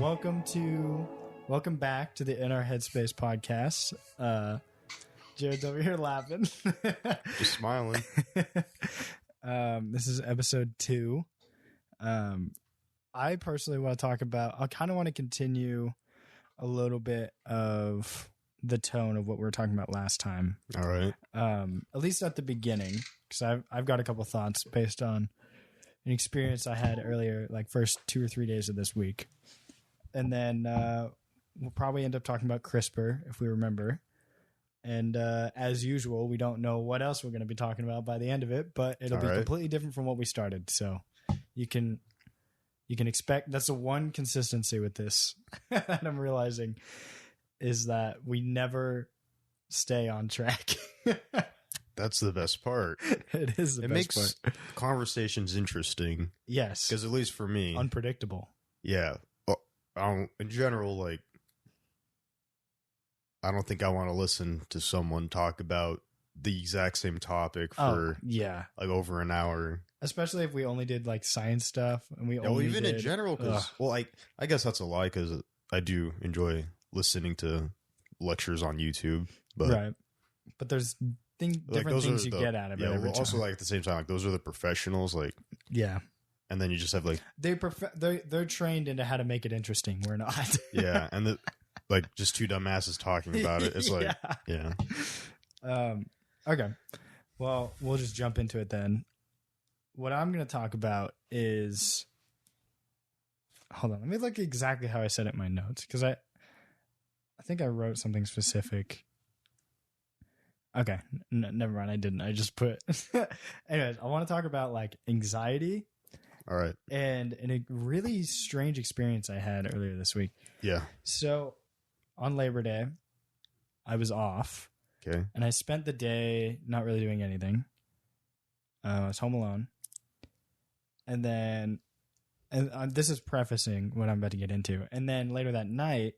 Welcome back to the In Our Headspace podcast. Jared's over here laughing. Just smiling. This is episode 2. I personally want to talk about, I kind of want to continue a little bit of the tone of what we were talking about last time. All right. At least at the beginning, because I've got a couple thoughts based on an experience I had earlier, like first 2 or 3 days of this week. And then we'll probably end up talking about CRISPR, if we remember. And as usual, we don't know what else we're going to be talking about by the end of it, but it'll be completely different from what we started. So you can expect, that's the one consistency with this that I'm realizing, is that we never stay on track. That's the best part. It is the best part. It makes conversations interesting. Yes. Because at least for me. Unpredictable. Yeah. In general, like, I don't think I want to listen to someone talk about the exact same topic for like over an hour. Especially if we only did like science stuff and we only even did, in general, because I guess that's a lie, because I do enjoy listening to lectures on YouTube, but there's different things you get out of it. Yeah, also like at the same time, like those are the professionals, like and then you just have like they're trained into how to make it interesting. We're not. Yeah, and like just two dumbasses talking about it. It's like Okay. Well, we'll just jump into it then. What I'm going to talk about is, hold on, let me look exactly how I said it in my notes, because I think I wrote something specific. Okay, never mind. I didn't. I just put. Anyways, I want to talk about like anxiety. All right. And in a really strange experience I had earlier this week. Yeah. So on Labor Day, I was off. Okay. And I spent the day not really doing anything. I was home alone. And then, this is prefacing what I'm about to get into. And then later that night,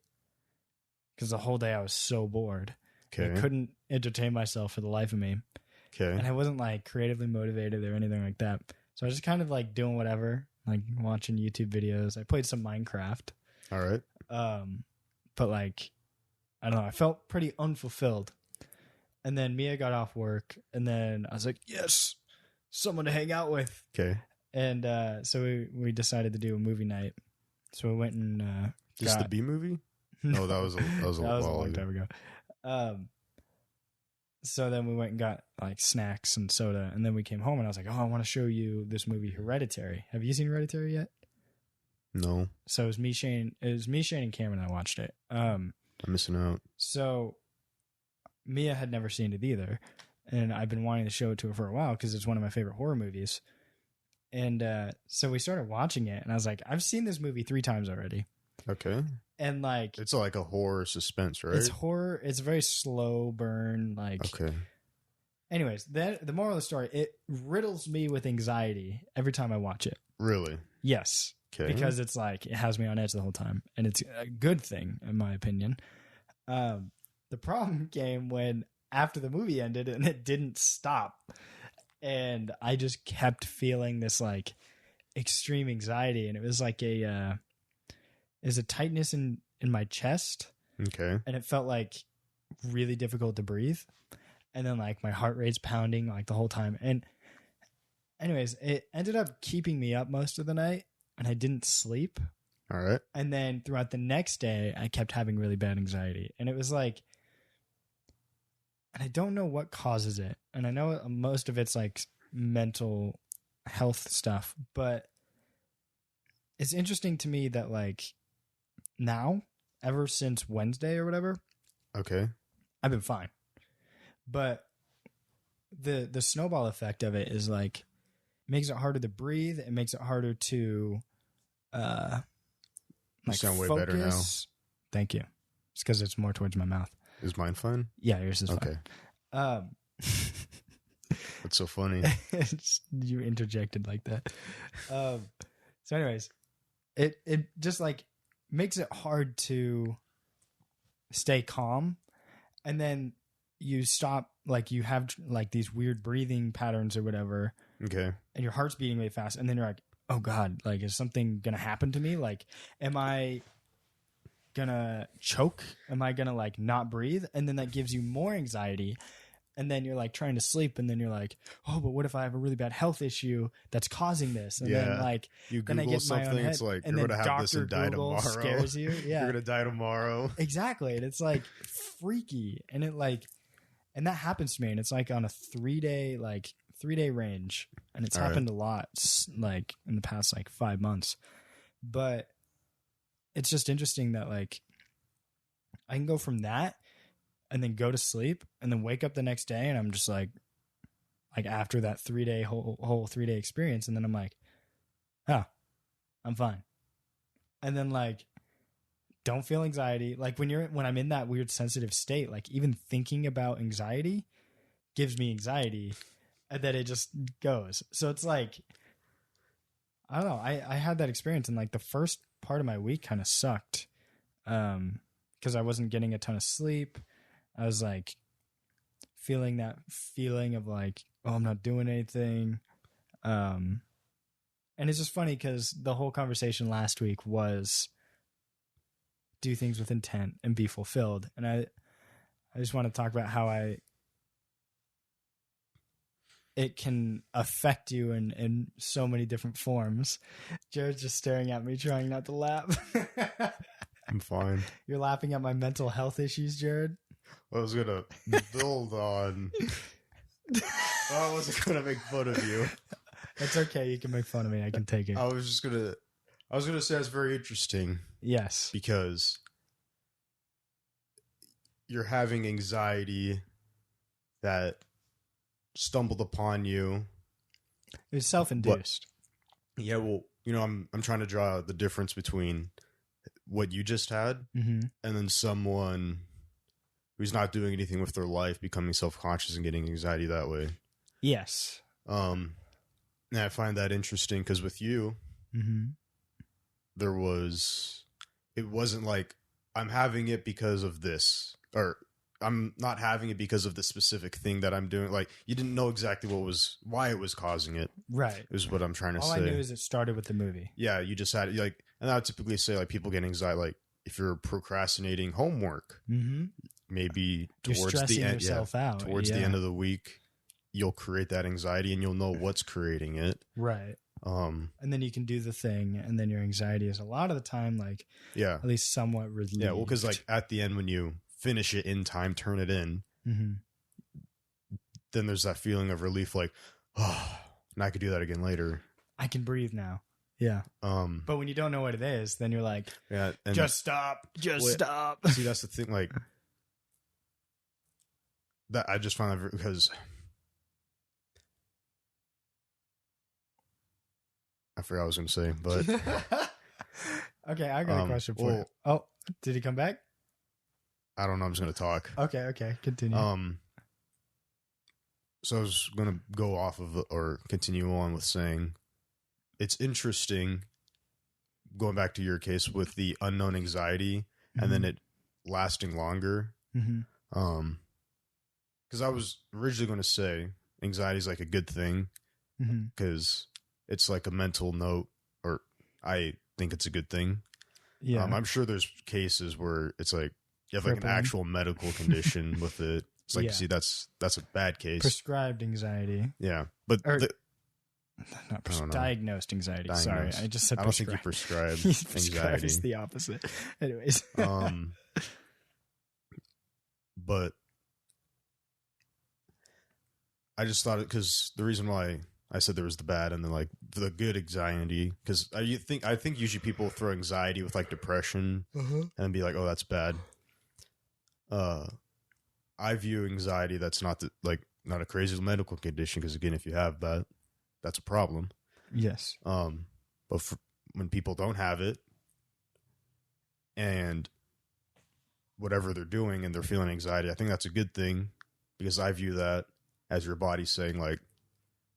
because the whole day I was so bored, I couldn't entertain myself for the life of me. Okay. And I wasn't like creatively motivated or anything like that. So I was just kind of like doing whatever, like watching YouTube videos. I played some Minecraft. All right. But like, I don't know, I felt pretty unfulfilled. And then Mia got off work, and then I was like, yes, someone to hang out with. Okay. And so we decided to do a movie night. So we went and just the B movie? No, that was a long time ago. So then we went and got like snacks and soda, and then we came home, and I was like, oh, I want to show you this movie Hereditary. Have you seen Hereditary yet? No. So it was me, Shane, and Cameron that watched it. I'm missing out. So Mia had never seen it either, and I've been wanting to show it to her for a while because it's one of my favorite horror movies. And so we started watching it, and I was like, I've seen this movie 3 times already. Okay. And like, it's like a horror suspense, right? It's horror. It's a very slow burn. Like, okay. Anyways, the moral of the story, it riddles me with anxiety every time I watch it. Really? Yes. Okay. Because it's like, it has me on edge the whole time, and it's a good thing in my opinion. The problem came when after the movie ended and it didn't stop, and I just kept feeling this like extreme anxiety, and it was like a tightness in my chest. Okay. And it felt like really difficult to breathe. And then like my heart rate's pounding like the whole time. And anyways, it ended up keeping me up most of the night, and I didn't sleep. All right. And then throughout the next day, I kept having really bad anxiety. And it was like, and I don't know what causes it. And I know most of it's like mental health stuff, but it's interesting to me that like now, ever since Wednesday or whatever, okay, I've been fine. But the snowball effect of it is like, it makes it harder to breathe. It makes it harder to you sound way better now. Thank you. It's because it's more towards my mouth. Is mine fine? Yeah, yours is okay. Fine. That's so funny. You interjected like that. So anyways, it just like makes it hard to stay calm, and then you stop, like you have like these weird breathing patterns or whatever. Okay. And your heart's beating really fast, and then you're like, oh God, like is something gonna happen to me? Like, am I gonna choke? Am I gonna like not breathe? And then that gives you more anxiety. And then you're like trying to sleep, and then you're like, oh, but what if I have a really bad health issue that's causing this? And then like you then I Google get my own something, head, it's like and you're then gonna have this and die Google tomorrow. scares you. Yeah, You're gonna die tomorrow. exactly. And it's like freaky, and it like, and that happens to me, and it's like on a 3-day range, and it's All happened a lot, like in the past like 5 months. But it's just interesting that like I can go from that and then go to sleep and then wake up the next day, and I'm just like after that 3-day whole 3-day experience, and then I'm like, oh, I'm fine. And then like don't feel anxiety. Like when I'm in that weird sensitive state, like even thinking about anxiety gives me anxiety, and then it just goes. So it's like, I don't know. I had that experience, and like the first part of my week kind of sucked. Because I wasn't getting a ton of sleep. I was like feeling that feeling of like, oh, I'm not doing anything. And it's just funny because the whole conversation last week was do things with intent and be fulfilled. And I just want to talk about how it can affect you in so many different forms. Jared's just staring at me, trying not to laugh. I'm fine. You're laughing at my mental health issues, Jared? I was gonna build on. I wasn't gonna make fun of you. It's okay. You can make fun of me. I can take it. I was gonna say it's very interesting Yes. because you're having anxiety that stumbled upon you. It was self-induced. Yeah, well, I'm trying to draw the difference between what you just had and then someone who's not doing anything with their life becoming self-conscious and getting anxiety that way. Yes. And I find that interesting because with you, it wasn't like I'm having it because of this, or I'm not having it because of the specific thing that I'm doing. Like you didn't know exactly why it was causing it. Right. Is what I'm trying to All say. I knew is it started with the movie. Yeah, you just had like, and I would typically say like people get anxiety like if you're procrastinating homework, maybe You're towards stressing the end, yourself out. towards the end of the week, you'll create that anxiety and you'll know what's creating it. Right. And then you can do the thing, and then your anxiety is a lot of the time like at least somewhat relieved. Yeah, well, because like at the end when you finish it in time, turn it in, then there's that feeling of relief, like, oh, and I could do that again later. I can breathe now. Yeah. But when you don't know what it is, then you're like, and just stop. Stop. See, that's the thing. Like that, I just found that because I forgot what I was going to say, but okay, I got a question for you. Oh, did he come back? I don't know. I'm just going to talk. Okay. Continue. So I was going to go off of or continue on with saying it's interesting going back to your case with the unknown anxiety and then it lasting longer. Because I was originally going to say anxiety is like a good thing because it's like a mental note, or I think it's a good thing. Yeah. I'm sure there's cases where it's like you have like an actual medical condition with it. It's like, see, that's a bad case. Prescribed anxiety. Yeah. But diagnosed anxiety. Diagnosed. Sorry, I just said prescribed. I don't think you prescribed anxiety. It's the opposite. Anyways. But I just thought it, because the reason why I said there was the bad and then like the good anxiety, because I think usually people throw anxiety with like depression and be like, oh, that's bad. I view anxiety that's not not a crazy medical condition, because again, if you have that, that's a problem. Yes. But when people don't have it and whatever they're doing and they're feeling anxiety, I think that's a good thing, because I view that as your body saying like,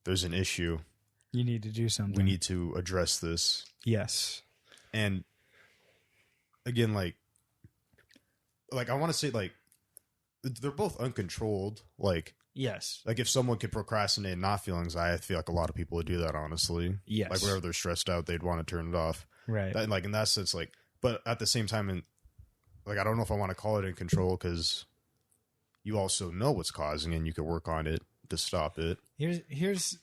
there's an issue. You need to do something. We need to address this. Yes. And again, like I want to say like they're both uncontrolled. Like, yes. Like if someone could procrastinate and not feel anxiety, I feel like a lot of people would do that, honestly. Yes. Like whenever they're stressed out, they'd want to turn it off. Right. Like in that sense, like, but at the same time, like, I don't know if I want to call it in control, because you also know what's causing it and you can work on it to stop it. Here's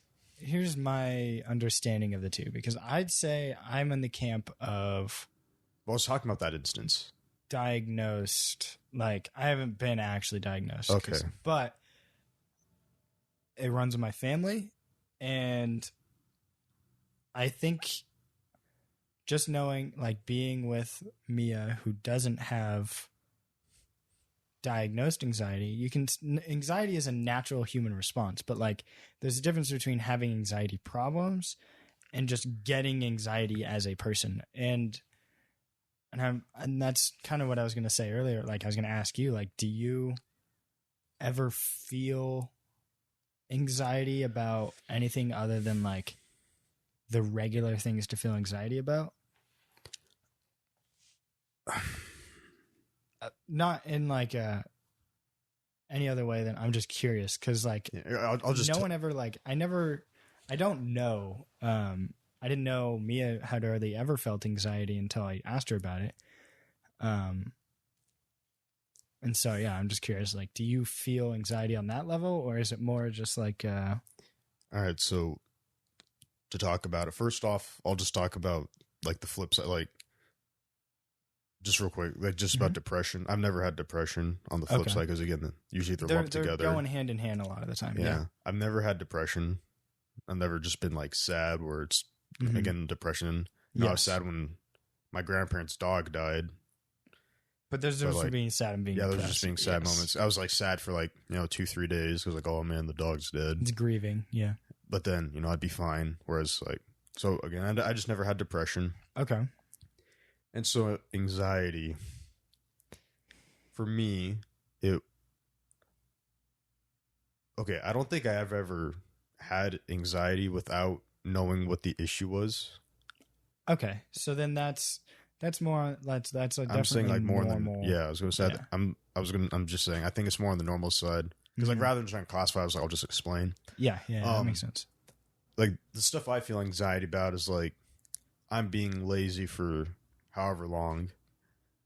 my understanding of the two, because I'd say I'm in the camp of Well, I was talking about that instance. diagnosed. Like, I haven't been actually diagnosed. Okay. But it runs in my family, and I think just knowing, like, being with Mia, who doesn't have diagnosed anxiety, anxiety is a natural human response, but like there's a difference between having anxiety problems and just getting anxiety as a person. And that's kind of what I was going to say earlier. Like, I was going to ask you, like, do you ever feel anxiety about anything other than like the regular things to feel anxiety about? Not in like any other way than, I'm just curious, because like I'll just no one ever, like, I don't know. I didn't know Mia had really ever felt anxiety until I asked her about it. And so yeah, I'm just curious, like, do you feel anxiety on that level, or is it more just like all right, so to talk about it, first off, I'll just talk about like the flip side, like, just real quick, like, just about depression. I've never had depression on the flip side, because again, usually they're lumped together. They're going hand in hand a lot of the time. Yeah. I've never had depression. I've never just been like sad, where it's again depression. I was sad when my grandparents' dog died. But there's difference like, between being sad and being those depressed. are just being sad moments. I was like sad for like 2-3 days, because like, oh man, the dog's dead. It's grieving. Yeah. But then I'd be fine. Whereas like, so again, I just never had depression. Okay. And so anxiety, for me, I don't think I have ever had anxiety without knowing what the issue was. Okay, so then that's more, that's definitely, I'm saying like more normal. than, I was going to say, Yeah. I'm just saying, I think it's more on the normal side, because like, rather than trying to classify, I was like, I'll just explain. Yeah, that makes sense. Like, the stuff I feel anxiety about is like, I'm being lazy for however long.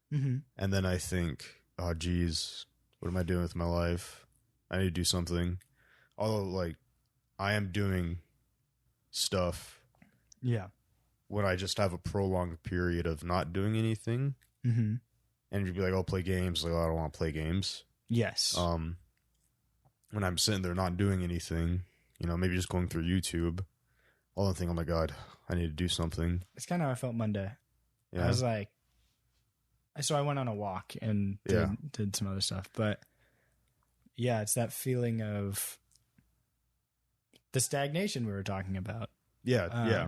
And then I think, oh geez, what am I doing with my life? I need to do something. Although, like, I am doing stuff. Yeah. When I just have a prolonged period of not doing anything. And you'd be like, oh, play games. Like, oh, I don't want to play games. Yes. When I'm sitting there not doing anything, maybe just going through YouTube, all I think, oh my God, I need to do something. It's kind of how I felt Monday. Yeah. I was like, so I went on a walk and did some other stuff, but yeah, it's that feeling of the stagnation we were talking about. Yeah.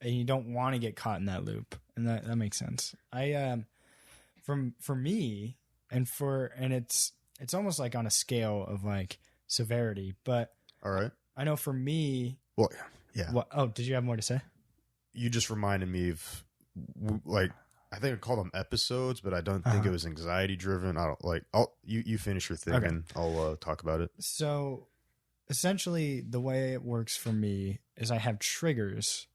And you don't want to get caught in that loop, and that makes sense. I for me, and it's almost like on a scale of like severity, but all right. I know for me. Well, yeah. What? Oh, did you have more to say? You just reminded me of, like, I think I called them episodes, but I don't think it was anxiety driven. I don't like. You finish your thing, and I'll talk about it. So, essentially, the way it works for me is I have triggers,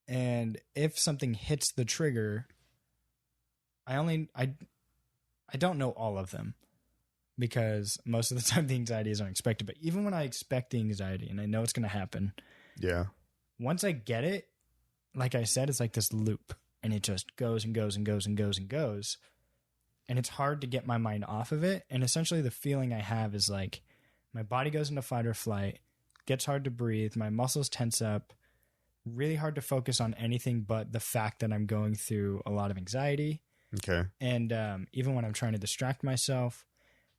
and if something hits the trigger, I don't know all of them, because most of the time the anxiety is unexpected. But even when I expect the anxiety and I know it's going to happen, once I get it, like I said, it's like this loop, and it just goes and goes and goes and goes and goes, and it's hard to get my mind off of it. And essentially, the feeling I have is like my body goes into fight or flight, gets hard to breathe, my muscles tense up, really hard to focus on anything but the fact that I'm going through a lot of anxiety. Okay. And even when I'm trying to distract myself,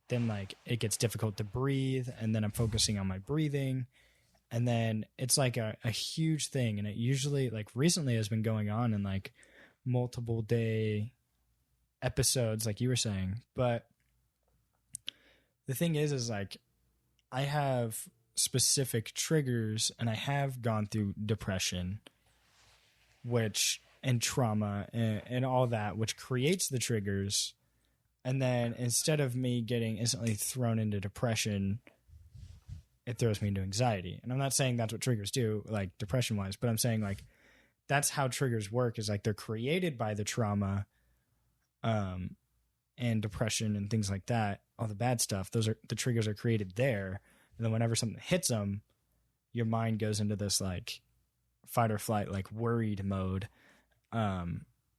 then like it gets difficult to breathe, and then I'm focusing on my breathing, and then it's like a huge thing. And it usually, like, recently has been going on in like multiple day episodes, like you were saying. But the thing is like I have specific triggers, and I have gone through depression, and trauma and all that, which creates the triggers. And then instead of me getting instantly thrown into depression, it throws me into anxiety. And I'm not saying that's what triggers do, like depression wise, but I'm saying like that's how triggers work, is like they're created by the trauma. and depression and things like that, all the bad stuff, those are the triggers are created there. And then whenever something hits them, your mind goes into this like fight or flight, like worried mode. At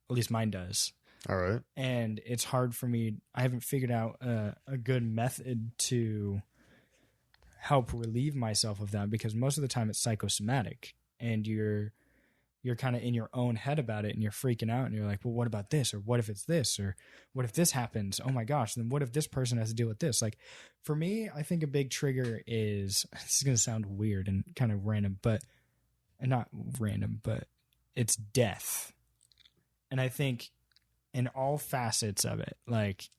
least mine does. All right. And it's hard for me. I haven't figured out a good method to help relieve myself of that, because most of the time it's psychosomatic and you're kind of in your own head about it and you're freaking out and you're like, well, what about this? Or what if it's this? Or what if this happens? Oh my gosh. Then what if this person has to deal with this? Like for me, I think a big trigger is, this is going to sound weird and kind of random, but not random, but it's death. And I think in all facets of it, like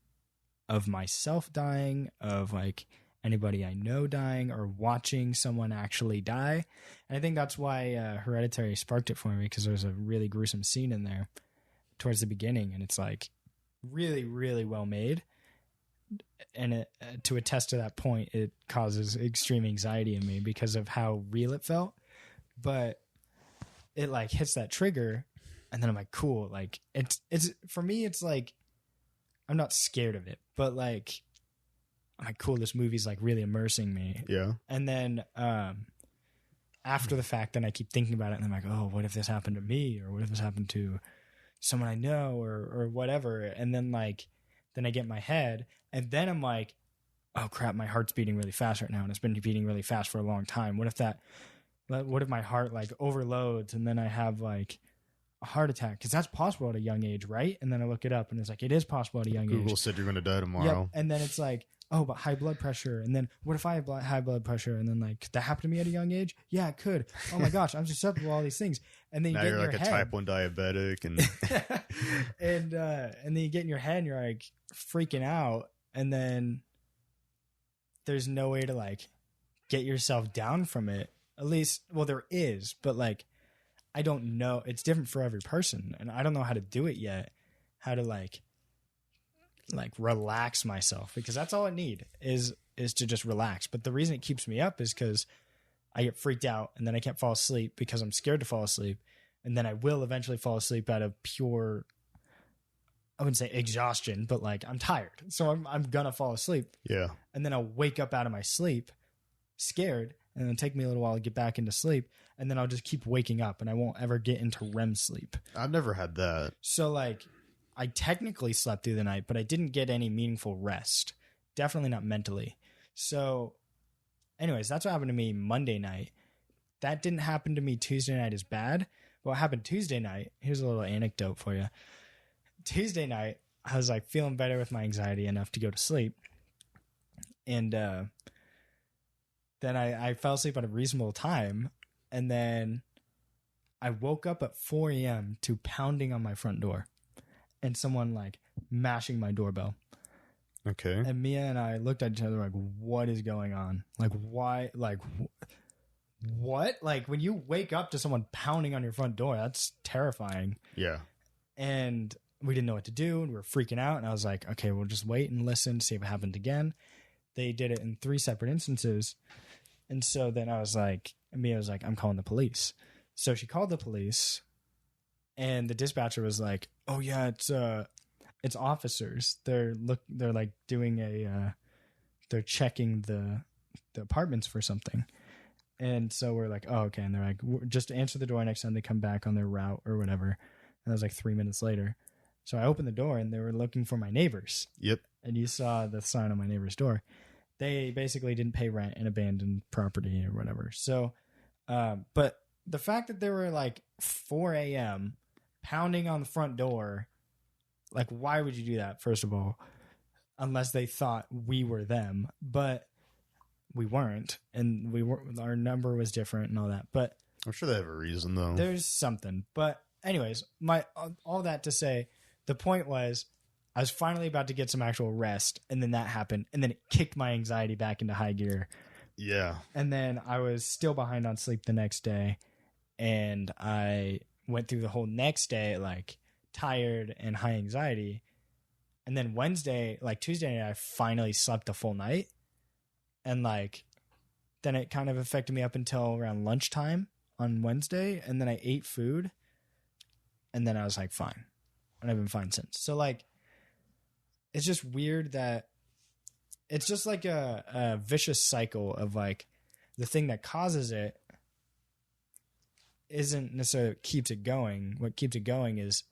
of myself dying, of like anybody I know dying, or watching someone actually die. And I think that's why Hereditary sparked it for me, because there's a really gruesome scene in there towards the beginning, and it's like really, really well made. And to attest to that point, it causes extreme anxiety in me because of how real it felt. But it like hits that trigger, and then I'm like, cool. Like it's for me, it's like I'm not scared of it, but like I'm like, cool, this movie's like really immersing me. Yeah. And then after the fact, then I keep thinking about it, and I'm like, oh, what if this happened to me? Or what if this happened to someone I know, or whatever? And then like, then I get in my head, and then I'm like, oh crap, my heart's beating really fast right now, and it's been beating really fast for a long time. What if my heart like overloads, and then I have like a heart attack? Because that's possible at a young age, right? And then I look it up, and it's like, it is possible at a young age. Google said you're going to die tomorrow. Yep. And then it's like, oh, but high blood pressure. And then what if I have high blood pressure? And then like, that happened to me at a young age? Yeah, it could. Oh my gosh, I'm susceptible to all these things. And then you Now get you're in like your a head. type 1 diabetic. And and then you get in your head and you're like freaking out. And then there's no way to like get yourself down from it. At least, well, there is, but like, I don't know. It's different for every person. And I don't know how to do it yet. How to like relax myself, because that's all I need is to just relax. But the reason it keeps me up is because I get freaked out, and then I can't fall asleep because I'm scared to fall asleep. And then I will eventually fall asleep out of pure, I wouldn't say exhaustion, but like I'm tired. So I'm going to fall asleep. yeah. And then I'll wake up out of my sleep scared, and it'll take me a little while to get back into sleep. And then I'll just keep waking up, and I won't ever get into REM sleep. I've never had that. So like, I technically slept through the night, but I didn't get any meaningful rest. Definitely not mentally. So anyways, that's what happened to me Monday night. That didn't happen to me Tuesday night as bad. What happened Tuesday night, here's a little anecdote for you. Tuesday night, I was like feeling better with my anxiety enough to go to sleep. And then I fell asleep at a reasonable time. And then I woke up at 4 a.m. to pounding on my front door. And someone like mashing my doorbell. Okay. And Mia and I looked at each other like, what is going on? Like, why? Like, what? Like, when you wake up to someone pounding on your front door, that's terrifying. Yeah. And we didn't know what to do, and we were freaking out. And I was like, okay, we'll just wait and listen, see if it happened again. They did it in 3 separate instances. And so then I was like, Mia was like, I'm calling the police. So she called the police. And the dispatcher was like, "Oh yeah, it's officers. They're like doing they're checking the apartments for something." And so we're like, "Oh okay." And they're like, "Just answer the door next time they come back on their route or whatever." And that was like 3 minutes later. So I opened the door, and they were looking for my neighbors. Yep. And you saw the sign on my neighbor's door. They basically didn't pay rent and abandoned property or whatever. So, but the fact that they were like 4 a.m. pounding on the front door, like, why would you do that, first of all? Unless they thought we were them. But we weren't. And our number was different and all that. But I'm sure they have a reason, though. there's something. But anyways, all that to say, the point was, I was finally about to get some actual rest, and then that happened, and then it kicked my anxiety back into high gear. Yeah. And then I was still behind on sleep the next day, and I went through the whole next day like tired and high anxiety. And then Wednesday, like Tuesday night, I finally slept a full night, and like then it kind of affected me up until around lunchtime on Wednesday, and then I ate food, and then I was like fine, and I've been fine since. So like, it's just weird that it's just like a vicious cycle of like the thing that causes it isn't necessarily what keeps it going. What keeps it going is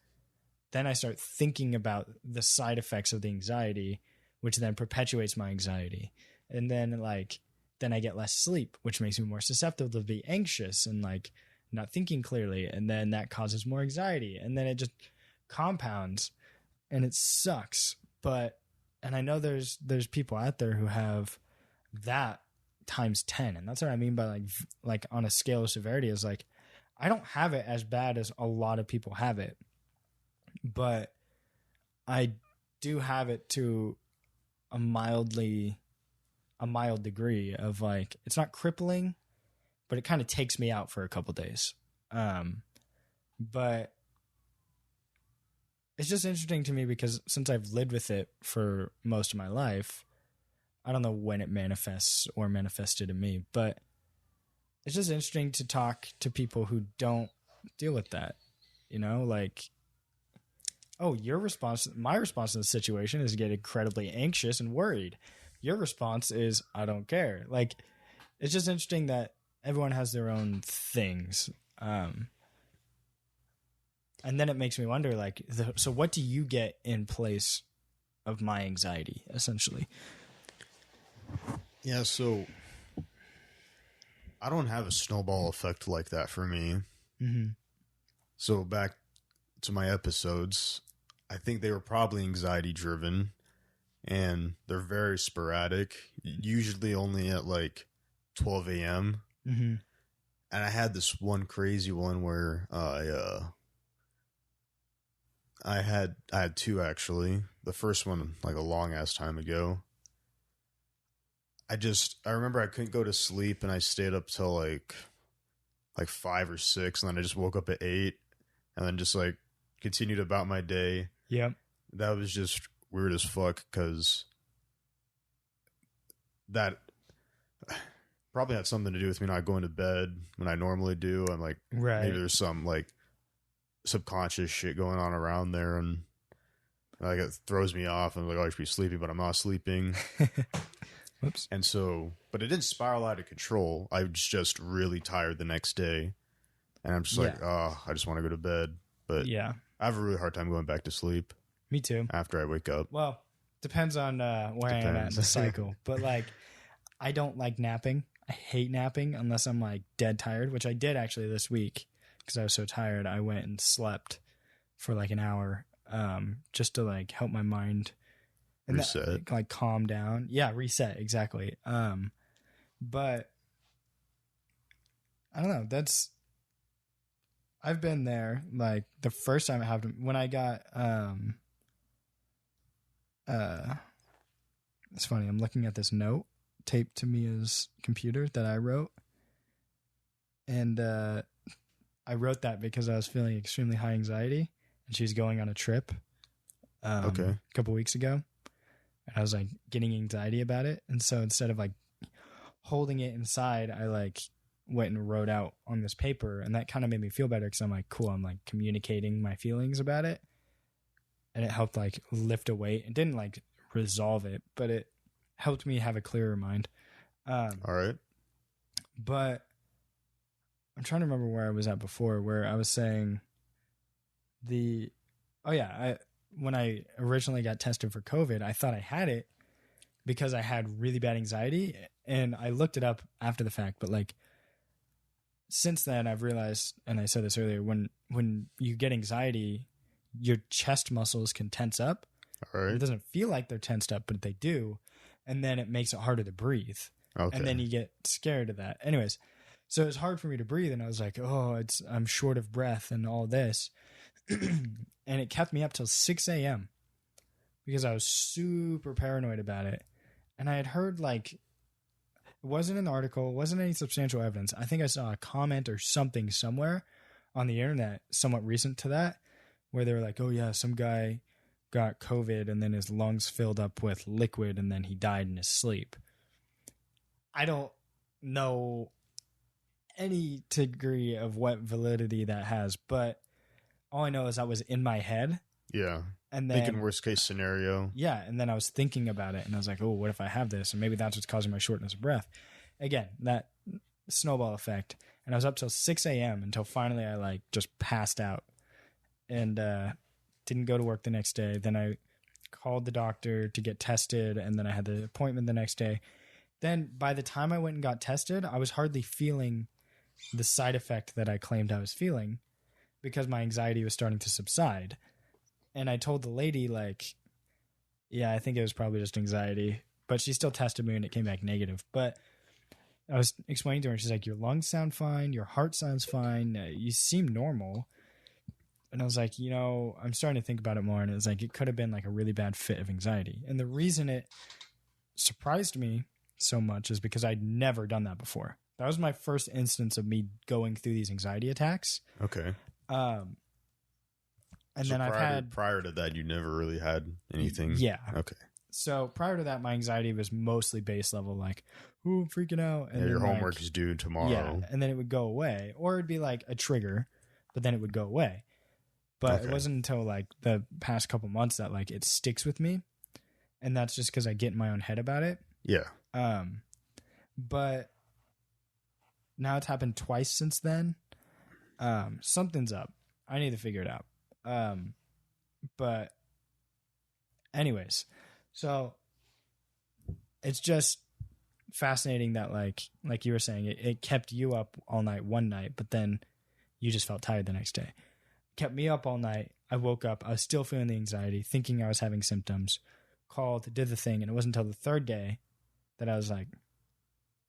then I start thinking about the side effects of the anxiety, which then perpetuates my anxiety. And then then I get less sleep, which makes me more susceptible to be anxious and like not thinking clearly. And then that causes more anxiety. And then it just compounds and it sucks. And I know there's people out there who have that times 10. And that's what I mean by like on a scale of severity is like, I don't have it as bad as a lot of people have it, but I do have it to a mild degree of like, it's not crippling, but it kind of takes me out for a couple days. But it's just interesting to me because since I've lived with it for most of my life, I don't know when it manifests or manifested in me, but it's just interesting to talk to people who don't deal with that, like, oh, my response to the situation is to get incredibly anxious and worried. Your response is, I don't care. Like, it's just interesting that everyone has their own things. And then it makes me wonder, like, so what do you get in place of my anxiety, essentially? Yeah, so I don't have a snowball effect like that for me. Mm-hmm. So back to my episodes, I think they were probably anxiety driven, and they're very sporadic, usually only at like 12 a.m. Mm-hmm. And I had this one crazy one where I had two actually. The first one like a long ass time ago. I remember I couldn't go to sleep and I stayed up till like 5 or 6, and then I just woke up at 8 and then just like continued about my day. Yep. That was just weird as fuck because that probably had something to do with me not going to bed when I normally do. I'm like, right. Maybe there's some like subconscious shit going on around there, and like it throws me off. I'm like, oh, I should be sleeping, but I'm not sleeping. Whoops. And so, but it didn't spiral out of control. I was just really tired the next day, and I'm just like, oh, I just want to go to bed. But yeah, I have a really hard time going back to sleep. Me too. After I wake up. Well, depends on where I am at in the cycle. But like, I don't like napping. I hate napping unless I'm like dead tired, which I did actually this week because I was so tired. I went and slept for like an hour just to like help my mind and reset. like calm down. Yeah, reset, exactly. But I don't know. I've been there. Like the first time it happened when I got it's funny. I'm looking at this note taped to Mia's computer that I wrote, and I wrote that because I was feeling extremely high anxiety, and she was going on a trip. A couple weeks ago, and I was like getting anxiety about it, and so instead of like holding it inside, I like went and wrote out on this paper, and that kind of made me feel better because I'm like, cool, I'm like communicating my feelings about it, and it helped like lift a weight. It didn't like resolve it, but it helped me have a clearer mind. All right. But I'm trying to remember where I was at before, where I was saying when I originally got tested for COVID, I thought I had it because I had really bad anxiety, and I looked it up after the fact, but like since then I've realized, and I said this earlier, when you get anxiety, your chest muscles can tense up. All right. It doesn't feel like they're tensed up, but they do. And then it makes it harder to breathe. Okay. And then you get scared of that. Anyways, so it was hard for me to breathe. And I was like, I'm short of breath and all this. And it kept me up till 6 a.m. because I was super paranoid about it. And I had heard like, it wasn't an article, it wasn't any substantial evidence. I think I saw a comment or something somewhere on the internet, somewhat recent to that, where they were like, oh yeah, some guy got COVID and then his lungs filled up with liquid and then he died in his sleep. I don't know any degree of what validity that has, but all I know is that was in my head Yeah. And then Thinking worst case scenario. yeah, and then I was thinking about it, and I was like, oh, what if I have this? And maybe that's what's causing my shortness of breath. Again, that snowball effect. And I was up till 6 a.m. until finally I like just passed out and didn't go to work the next day. Then I called the doctor to get tested, and then I had the appointment the next day. Then by the time I went and got tested, I was hardly feeling the side effect that I claimed I was feeling because my anxiety was starting to subside. And I told the lady, like, yeah, I think it was probably just anxiety. But she still tested me and it came back negative. But I was explaining to her, and she's like, your lungs sound fine. Your heart sounds fine. You seem normal. And I was like, I'm starting to think about it more. And it was like, it could have been like a really bad fit of anxiety. And the reason it surprised me so much is because I'd never done that before. That was my first instance of me going through these anxiety attacks. Okay. And so then prior to that, you never really had anything. Yeah. Okay. So prior to that, my anxiety was mostly base level, like, ooh, I'm freaking out. And yeah, your then, homework is due tomorrow. Yeah, and then it would go away. Or it'd be like a trigger, but then it would go away. But it wasn't until like the past couple months that like it sticks with me. And that's just because I get in my own head about it. Yeah. But now it's happened twice since then. Something's up. I need to figure it out. But anyways, so it's just fascinating that like you were saying, it kept you up all night one night, but then you just felt tired the next day. Kept me up all night. I woke up. I was still feeling the anxiety, thinking I was having symptoms. Called, did the thing, and it wasn't until the third day that I was like,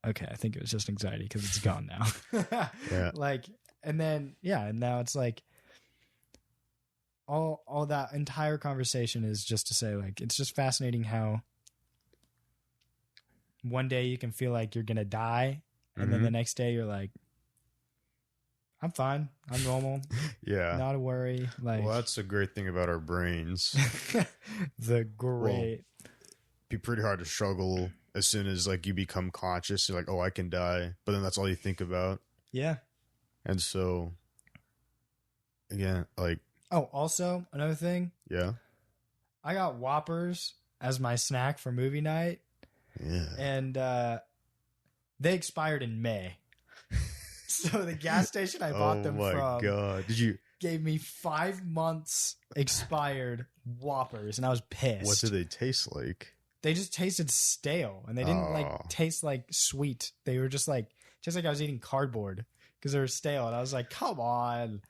okay, I think it was just anxiety because it's gone now. Yeah. Like, and then, yeah, and now it's like all that entire conversation is just to say, like, it's just fascinating how one day you can feel like you're going to die, and then the next day you're like, I'm fine. I'm normal. Yeah. Not a worry. Like, well, that's a great thing about our brains. the great. Be pretty hard to struggle as soon as like you become conscious. You're like, oh, I can die, but then that's all you think about. Yeah. And so, again, like, oh, also another thing. Yeah. I got Whoppers as my snack for movie night. Yeah. And they expired in May. So the gas station I bought them from, oh my god, did you gave me 5 months expired Whoppers, and I was pissed. What do they taste like? They just tasted stale, and they didn't like taste like sweet. They were just like I was eating cardboard because they were stale, and I was like, come on.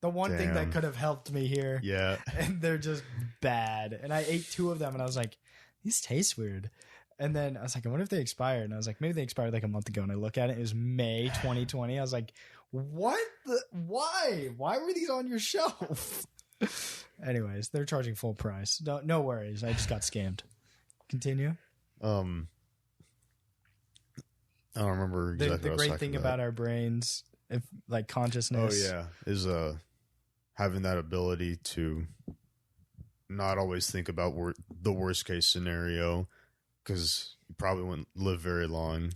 The one thing that could have helped me here. Yeah. And they're just bad. And I ate 2 of them, and I was like, these taste weird. And then I was like, I wonder if they expired. And I was like, maybe they expired like a month ago. And I look at it, it was May 2020. I was like, what? Why? Why were these on your shelf? Anyways, they're charging full price. No worries. I just got scammed. Continue. I don't remember exactly the what great thing about our brains, if like consciousness. Oh, yeah. Is having that ability to not always think about the worst case scenario, because you probably wouldn't live very long.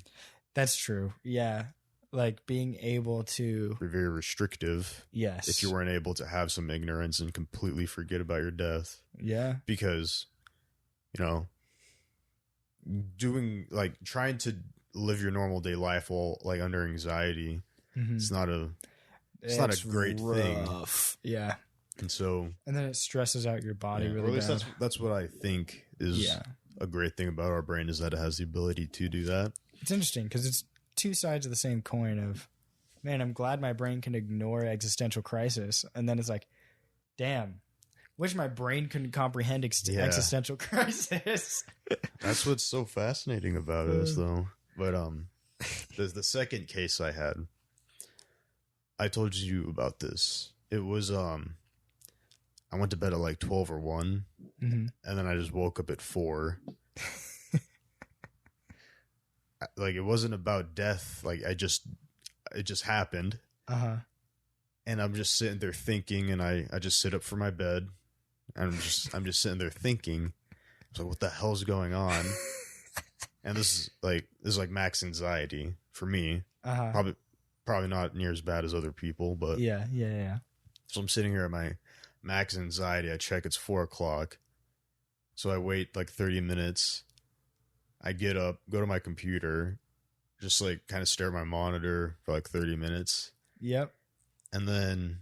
That's true. Yeah. Like being able to be very restrictive. Yes. If you weren't able to have some ignorance and completely forget about your death. Yeah. Because, trying to live your normal day life while like under anxiety, it's not a great thing. Yeah. And so, and then it stresses out your body really or at least bad. That's what I think is a great thing about our brain, is that it has the ability to do that. It's interesting because it's 2 sides of the same coin of, man, I'm glad my brain can ignore existential crisis. And then it's like, damn, wish my brain couldn't comprehend existential crisis. That's what's so fascinating about us, though. But the second case I had, I told you about this. It was I went to bed at like 12 or 1, and then I just woke up at 4. Like, it wasn't about death. Like, it just happened. And I'm just sitting there thinking, and I just sit up from my bed, and I'm just sitting there thinking, so what the hell's going on? And this is like max anxiety for me. Probably not near as bad as other people, but yeah. So I'm sitting here at my max anxiety. I check it's 4:00. So I wait like 30 minutes. I get up, go to my computer, just like kind of stare at my monitor for like 30 minutes. Yep. And then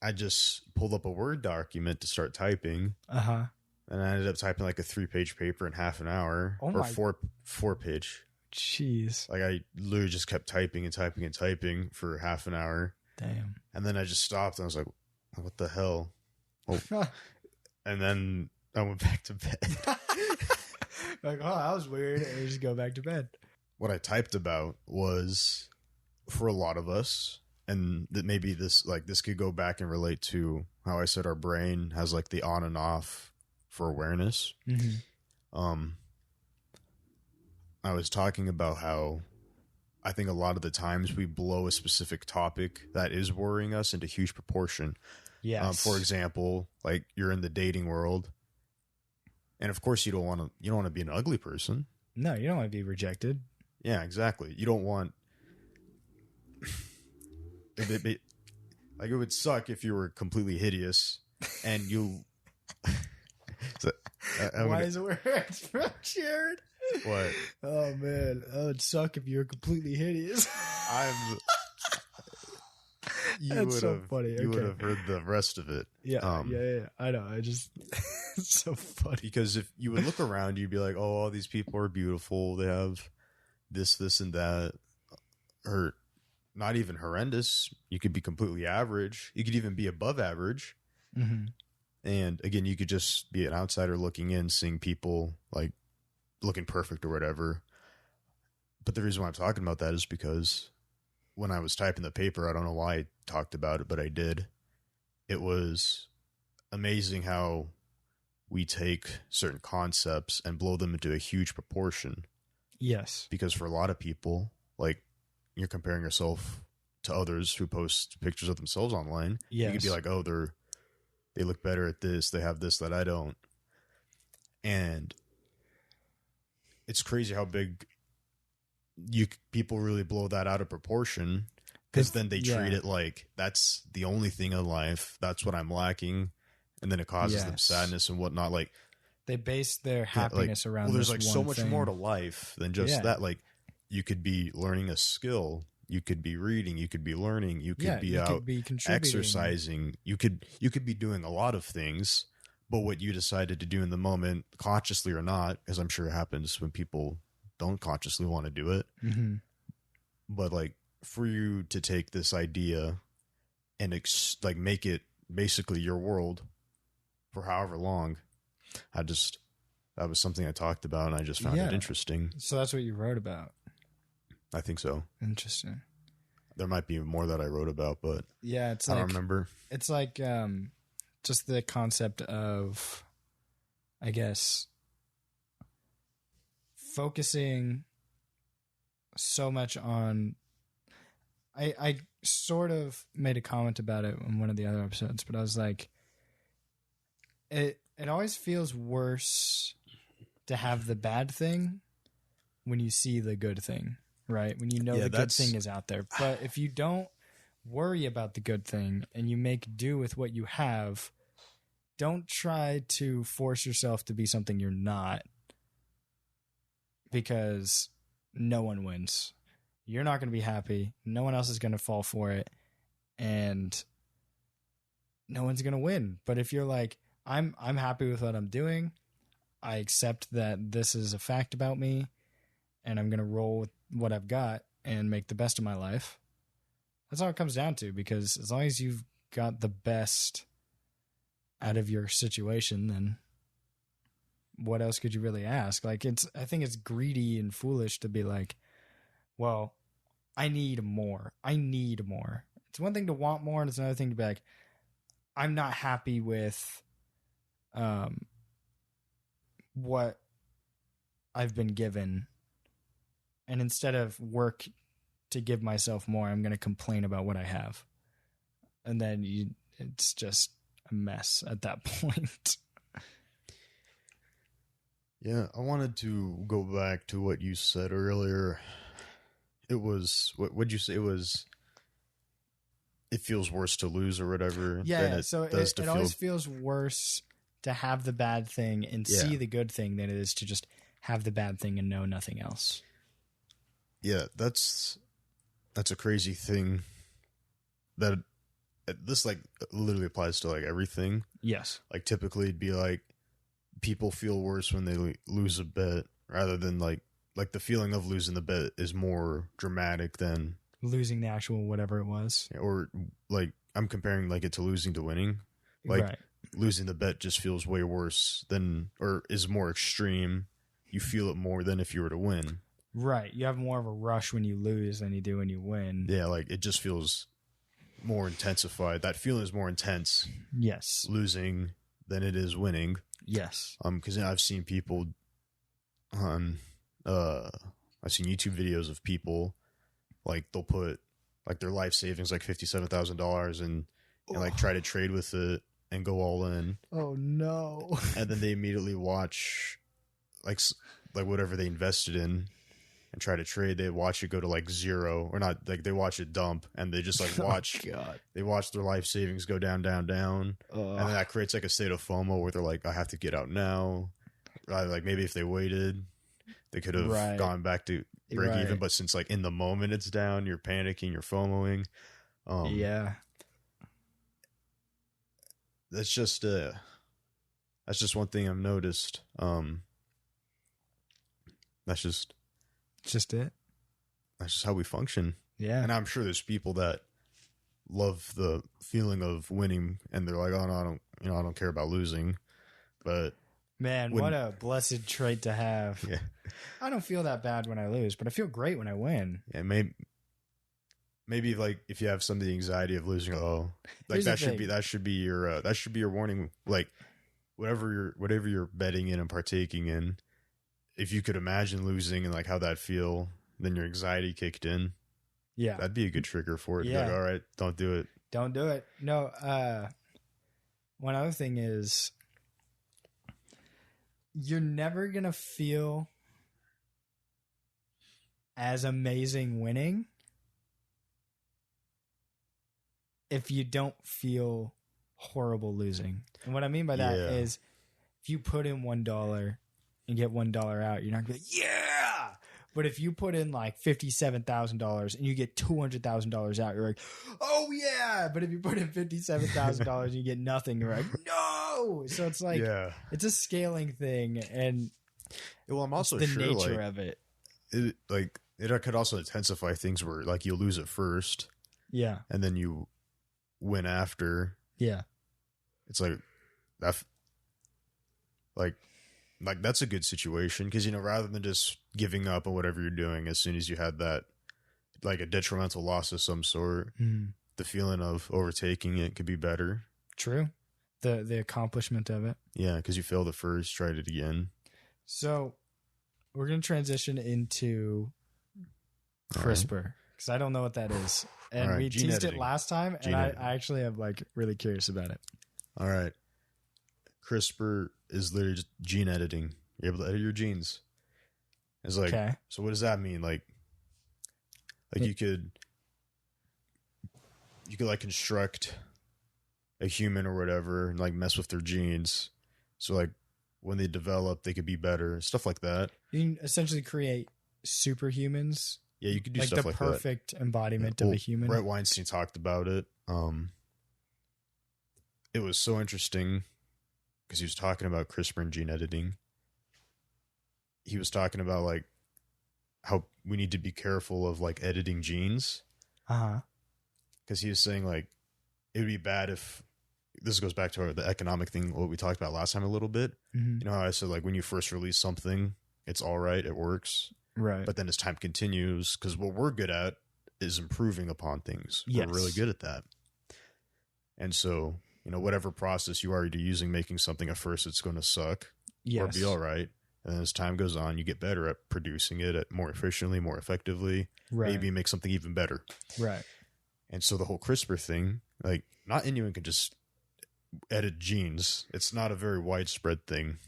I just pulled up a Word document to start typing. Uh-huh. And I ended up typing like a 3-page paper in half an hour. Oh or my- four-page. Jeez. Like I literally just kept typing and typing and typing for half an hour. Damn. And then I just stopped and I was like, what the hell? Oh. And then I went back to bed. Like, oh, that was weird. And you just go back to bed. What I typed about was, for a lot of us, and that maybe this could go back and relate to how I said our brain has like the on and off for awareness. Mm-hmm. I was talking about how I think a lot of the times we blow a specific topic that is worrying us into huge proportion. Yes. For example, like you're in the dating world, and of course you don't want to be an ugly person. No, you don't want to be rejected. Yeah, exactly. You don't want. Like it would suck if you were completely hideous and you. So, Why is it where it's from, Jared? What? Oh man, that would suck if you were completely hideous. That's so funny. You would Okay. have heard the rest of it. Yeah, yeah. I know. I just it's so funny. Because if you would look around, you'd be like, "Oh, all these people are beautiful. They have this, and that." Or not even horrendous. You could be completely average. You could even be above average. Mm-hmm. And again, you could just be an outsider looking in, seeing people like looking perfect or whatever. But the reason why I'm talking about that is because when I was typing the paper, I don't know why I talked about it, but I did. It was amazing how we take certain concepts and blow them into a huge proportion. Yes. Because for a lot of people, like you're comparing yourself to others who post pictures of themselves online. Yes. You could be like, oh, they look better at this. They have this that I don't. And it's crazy how big people really blow that out of proportion, because then they treat it like that's the only thing in life. That's what I'm lacking. And then it causes them sadness and whatnot. Like they base their happiness around there's this like one so much thing. more to life than just that. Like you could be learning a skill. You could be reading. You could be learning. You could be out exercising. You could be doing a lot of things. But what you decided to do in the moment, consciously or not, because I'm sure it happens when people don't consciously want to do it. Mm-hmm. But like for you to take this idea and like make it basically your world for however long, that was something I talked about, and I just found it interesting. So that's what you wrote about. I think so. Interesting. There might be more that I wrote about, but yeah, I don't remember. It's like just the concept of, I guess, focusing so much on. I sort of made a comment about it in one of the other episodes, but I was like, it always feels worse to have the bad thing when you see the good thing. Right? When you know the good thing is out there. But if you don't worry about the good thing and you make do with what you have, don't try to force yourself to be something you're not, because no one wins. You're not going to be happy. No one else is going to fall for it. And no one's going to win. But if you're like, I'm happy with what I'm doing. I accept that this is a fact about me, and I'm going to roll with what I've got and make the best of my life. That's all it comes down to, because as long as you've got the best out of your situation, then what else could you really ask? Like I think it's greedy and foolish to be like, well, I need more. It's one thing to want more, and it's another thing to be like, I'm not happy with what I've been given. And instead of work to give myself more, I'm going to complain about what I have. And then it's just a mess at that point. Yeah, I wanted to go back to what you said earlier. It was, what'd you say? It was it feels worse to lose or whatever Yeah, than yeah. it So does it to feel. always feels worse to have the bad thing and Yeah. see the good thing than it is to just have the bad thing and know nothing else. Yeah, that's a crazy thing. That this like literally applies to like everything. Yes. Like typically it'd be like people feel worse when they lose a bet rather than like the feeling of losing the bet is more dramatic than Losing the actual whatever it was. or like I'm comparing like it to losing to winning. Like Right. losing the bet just feels way worse than or is more extreme. You feel it more than if you were to win. Right. You have more of a rush when you lose than you do when you win. Yeah, like it just feels more intensified. That feeling is more intense Yes. losing than it is winning. Yes. Because I've seen people on I've seen YouTube videos of people like they'll put like their life savings like $57,000 and like try to trade with it and go all in, Oh no. and then they immediately watch like whatever they invested in and try to trade. They watch it go to like zero or not, like they watch it dump, and they just like watch God. they watch their life savings go down, down, down, and then that creates like a state of FOMO where they're like, I have to get out now. Like maybe if they waited, they could have Right. gone back to break Right. even. But since like in the moment it's down, you're panicking, you're FOMOing. Yeah. That's just one thing I've noticed. That's just Just how we function. Yeah. And I'm sure there's people that love the feeling of winning and they're like, oh no, I don't care about losing. But Man, what a blessed trait to have. yeah, I don't feel that bad when I lose, but I feel great when I win. yeah, maybe like if you have some of the anxiety of losing, like Here's the that should be your warning. Like whatever you're betting in and partaking in, if you could imagine losing and like how that feel, then your anxiety kicked in. Yeah. That'd be a good trigger for it. Yeah. Like, all right, don't do it. Don't do it. No, one other thing is you're never going to feel as amazing winning if you don't feel horrible losing. And what I mean by that is if you put in $1 and get $1 out, you're not going to be like, yeah! But if you put in like $57,000 and you get $200,000 out, you're like, oh yeah! But if you put in $57,000 and you get nothing, you're like, no! So it's like, it's a scaling thing, and well, I'm also the sure nature like, of it. It could also intensify things where like you lose at first, Yeah, and then you win after. yeah, It's like that, like that's a good situation because rather than just giving up on whatever you're doing as soon as you had that like a detrimental loss of some sort, the feeling of overtaking it could be better. True. The accomplishment of it. Yeah, because you failed at first, tried it again. So we're gonna transition into CRISPR because I don't know what that is, and we gene teased editing. it last time, and I actually am like really curious about it. All right. CRISPR is literally just gene editing. You're able to edit your genes. It's like, Okay. So what does that mean? Like you could like construct a human or whatever and like mess with their genes. So like when they develop, they could be better, stuff like that. You can essentially create superhumans, Yeah, you could do like stuff the like that. perfect embodiment of a human. Brett Weinstein talked about it. It was so interesting because he was talking about CRISPR and gene editing. He was talking about like how we need to be careful of like editing genes. Because he was saying like it would be bad if this goes back to the economic thing, what we talked about last time a little bit. Mm-hmm. You know how I said like when you first release something, it's all right, it works. Right. But then as time continues, because what we're good at is improving upon things. Yes. We're really good at that. And so, whatever process you are using making something at first, it's going to suck or be all right. And then as time goes on, you get better at producing it at more efficiently, more effectively. Right. Maybe make something even better. Right. And so the whole CRISPR thing, like not anyone can just edit genes. It's not a very widespread thing.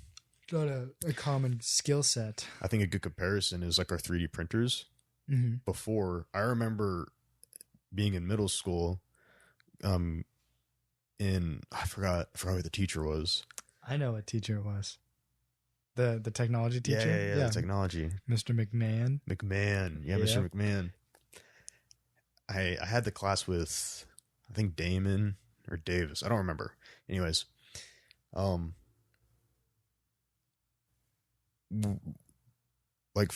Not a common skill set. I think a good comparison is like our 3D printers. Mm-hmm. Before, I remember being in middle school I forgot who the teacher was. I know what teacher it was. The technology teacher? Yeah, the technology. Mr. McMahon. Yeah, Mr. McMahon. I had the class with, I think, Damon or Davis. I don't remember. Anyways, like,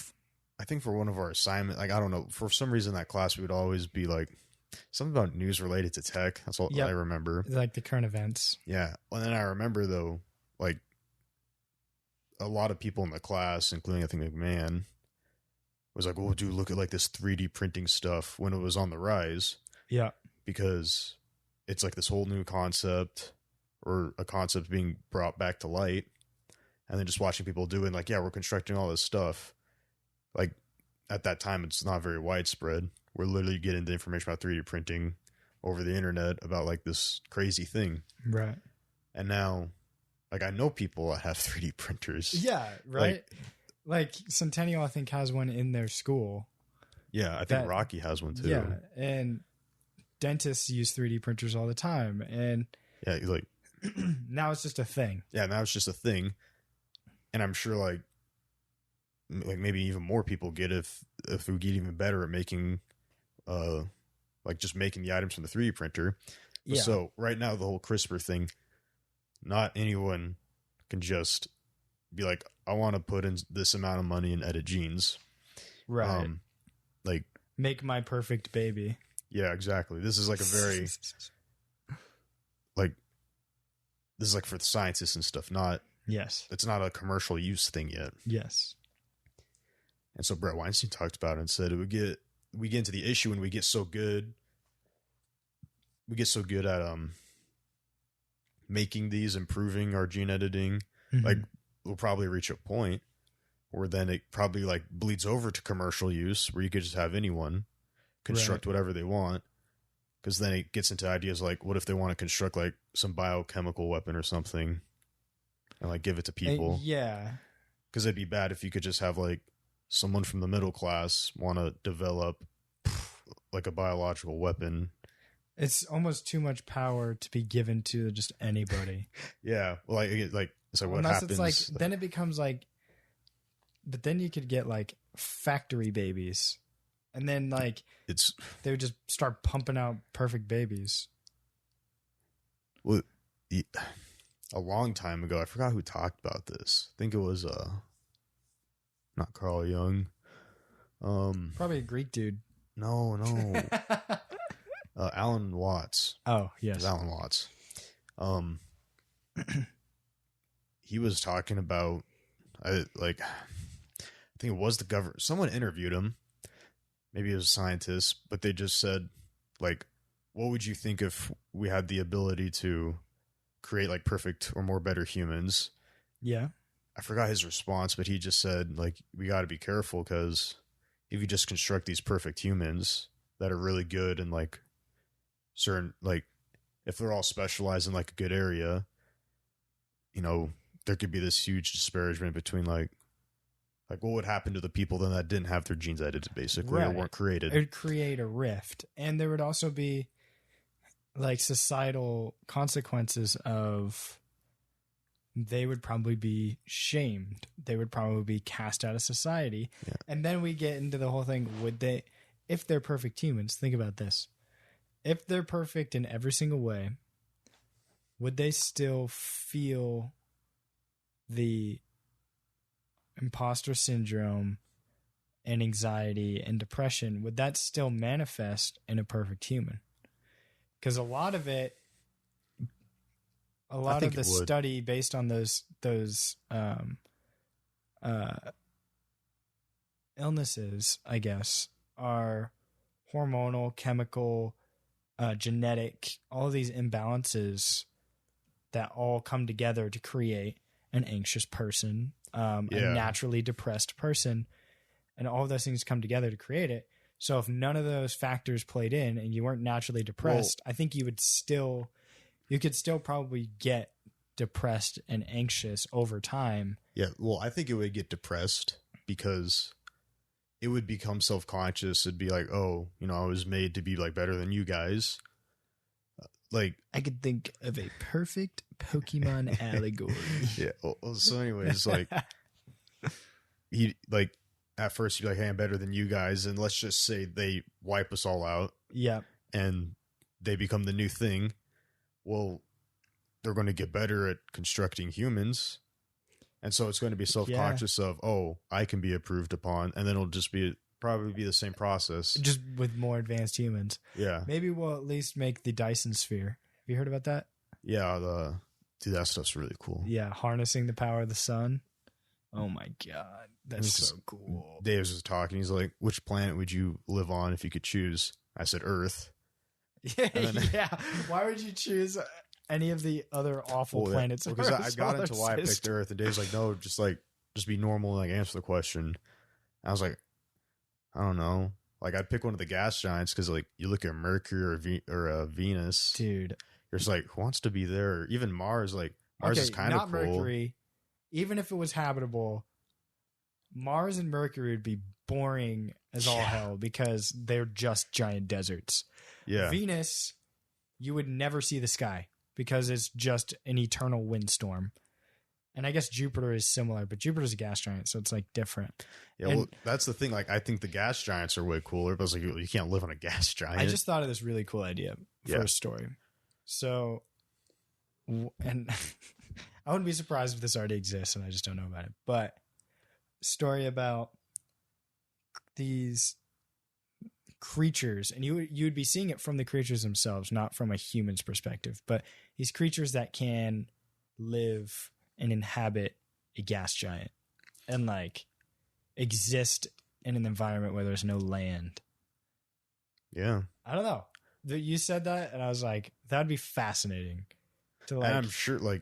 I think for one of our assignment, like, I don't know, for some reason that class we would always be like something about news related to tech. That's all I remember. Like the current events. Yeah. And then I remember though, like, a lot of people in the class, including I think McMahon, was like, "Oh, dude, look at like this 3D printing stuff," when it was on the rise. Yeah. Because it's like this whole new concept, or a concept being brought back to light. And then just watching people doing like, yeah, we're constructing all this stuff. Like, at that time, it's not very widespread. We're literally getting the information about 3D printing over the internet about like this crazy thing. Right. And now, like, I know people that have 3D printers. Yeah, right? Like Centennial, I think, has one in their school. Yeah, I think Rocky has one too. Yeah, and dentists use 3D printers all the time. And yeah, like now it's just a thing. Yeah, now it's just a thing. And I'm sure like maybe even more people get if we get even better at making like just making the items from the 3D printer. Yeah. So right now the whole CRISPR thing, not anyone can just be like, I want to put in this amount of money and edit genes. Right. Like, make my perfect baby. Yeah, exactly. This is like a very like, this is like for the scientists and stuff, not, yes, it's not a commercial use thing yet. Yes. And so Brett Weinstein talked about it and said we get into the issue when we get so good at making these, improving our gene editing, like we'll probably reach a point where then it probably like bleeds over to commercial use where you could just have anyone construct whatever they want. Because then it gets into ideas like, what if they want to construct like some biochemical weapon or something and like give it to people? Yeah. Because it'd be bad if you could just have like someone from the middle class want to develop like a biological weapon. It's almost too much power to be given to just anybody. Yeah. Well, so what happens? It's like, then it becomes like, but then you could get like factory babies. And then like they would just start pumping out perfect babies. Well, a long time ago, I forgot who talked about this. I think it was not Carl Jung. Probably a Greek dude. No. Alan Watts. Oh, yes. Alan Watts. He was talking about I think it was the government. Someone interviewed him. Maybe it was a scientist, but they just said, like, what would you think if we had the ability to create like perfect or more better humans? Yeah. I forgot his response, but he just said, like, we got to be careful because if you just construct these perfect humans that are really good and like certain, like, if they're all specialized in like a good area, you know, there could be this huge disparagement between like what would happen to the people then that didn't have their genes edited, basically, or weren't created? It would create a rift. And there would also be like societal consequences of, they would probably be shamed. They would probably be cast out of society. Yeah. And then we get into the whole thing, if they're perfect humans, think about this. If they're perfect in every single way, would they still feel the imposter syndrome and anxiety and depression? Would that still manifest in a perfect human? Because a lot of the study based on those illnesses, I guess, are hormonal, chemical, genetic, all these imbalances that all come together to create an anxious person, a naturally depressed person, and all of those things come together to create it. So if none of those factors played in and you weren't naturally depressed, I think you could still probably get depressed and anxious over time. Yeah, well, I think it would get depressed because it would become self-conscious. It'd be like, oh, you know, I was made to be like better than you guys. like I could think of a perfect Pokemon allegory. yeah. Well, so anyways, like he like at first he'd be like, hey, I'm better than you guys, and let's just say they wipe us all out Yeah. and they become the new thing. Well, they're going to get better at constructing humans. And so it's going to be self-conscious of, oh, I can be improved upon. And then it'll just probably be the same process. Just with more advanced humans. Yeah. Maybe we'll at least make the Dyson sphere. Have you heard about that? Yeah. Dude, that stuff's really cool. Yeah. Harnessing the power of the sun. Oh my God. That's so cool. Dave was talking. He's like, which planet would you live on if you could choose? I said Earth. Yeah. Why would you choose any of the other awful planets? Because I got into why I picked Earth, and Dave's like, no, just be normal and like answer the question. I was like, I don't know. Like, I'd pick one of the gas giants because like you look at Mercury or Venus, dude. You're just like, who wants to be there? Or even Mars, like Mars is kind of cool. Mercury. Even if it was habitable, Mars and Mercury would be boring as all hell because they're just giant deserts. Yeah. Venus, you would never see the sky because it's just an eternal windstorm. And I guess Jupiter is similar, but Jupiter's a gas giant, so it's like different. Yeah, well, that's the thing. Like, I think the gas giants are way cooler, but it's like you can't live on a gas giant. I just thought of this really cool idea for a story. So, and I wouldn't be surprised if this already exists and I just don't know about it. But story about these creatures, and you would be seeing it from the creatures themselves, not from a human's perspective, but these creatures that can live and inhabit a gas giant and like exist in an environment where there's no land. Yeah. I don't know. You said that and I was like, that'd be fascinating to like. And I'm sure like